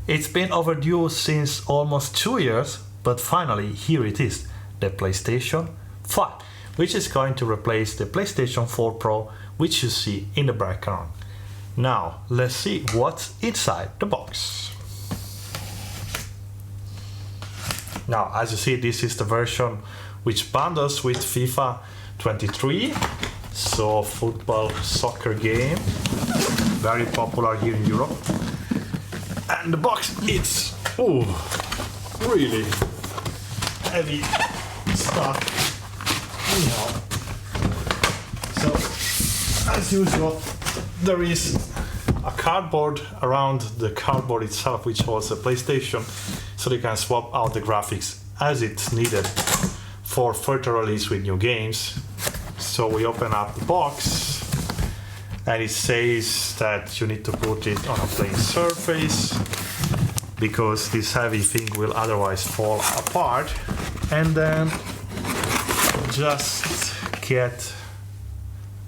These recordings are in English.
It's been overdue since almost 2 years, but finally here it is, the PlayStation 5, which is going to replace the PlayStation 4 Pro, which you see in the background. Now, let's see what's inside the box. Now, as you see, this is the version which bundles with FIFA23, so football, soccer game, very popular here in Europe. And the box, it's really heavy stuff. So, as usual, there is a cardboard around the cardboard itself, which holds a PlayStation, so they can swap out the graphics as it's needed for further release with new games. So we open up the box, and it says that you need to put it on a plain surface because this heavy thing will otherwise fall apart. And then just get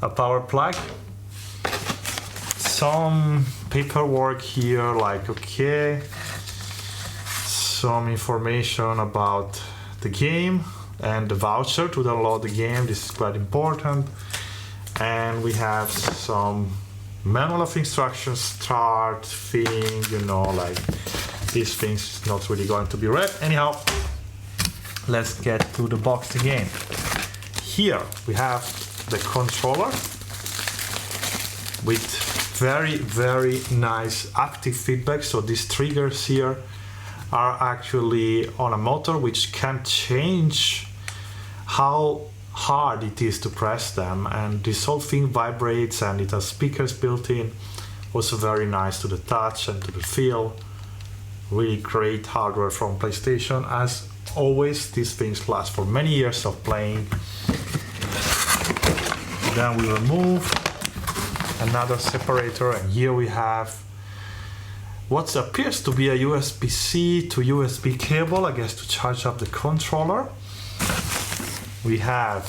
a power plug, some paperwork here, like some information about the game and the voucher to download the game. This is quite important. And we have some manual of instructions, start thing, like these things not really going to be read. Anyhow, let's get to the box again. Here we have the controller with very nice active feedback. So these triggers here are actually on a motor which can change how hard it is to press them, and this whole thing vibrates, and it has speakers built in. Also very nice to the touch and to the feel. Really great hardware from PlayStation. As always, these things last for many years of playing. Then we remove another separator, and here we have what appears to be a USB-C to USB cable, I guess, to charge up the controller. We have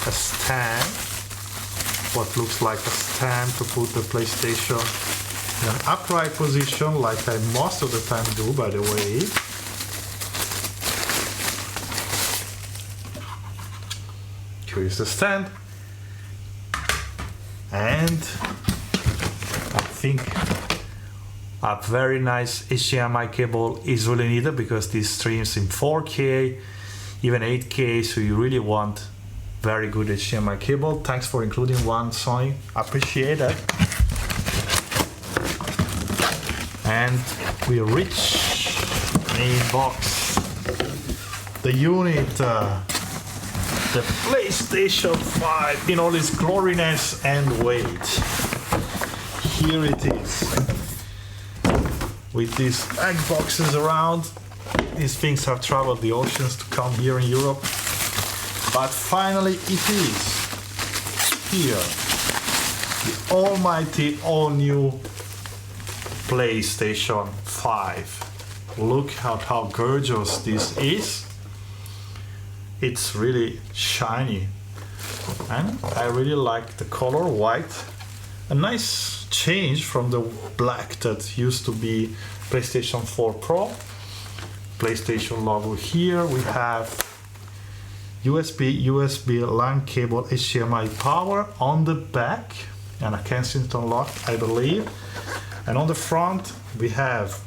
a stand, what looks like a stand to put the PlayStation in an upright position, like I most of the time do, by the way. Here is the stand. And I think a very nice HDMI cable is really needed because this streams in 4K, even 8K, so you really want very good HDMI cable. Thanks for including one, Sony. Appreciate it. And we reach main box, the unit, the PlayStation 5 in all its gloriness and weight. Here it is, with these egg boxes around. These things have traveled the oceans to come here in Europe, but finally it is here, the almighty all-new PlayStation 5. Look at how gorgeous this is. It's really shiny, and I really like the color white. A nice change from the black that used to be PlayStation 4 Pro. PlayStation logo here. We have USB LAN cable, HDMI power on the back, and a Kensington lock, I believe. And on the front we have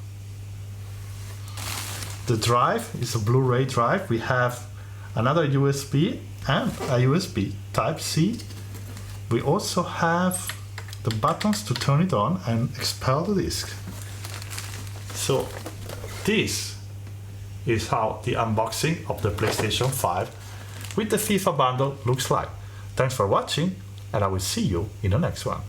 the drive. It's a Blu-ray drive. We have another USB and a USB Type-C. We also have the buttons to turn it on and expel the disc. So this is how the unboxing of the PlayStation 5 with the FIFA bundle looks like. Thanks for watching, and I will see you in the next one.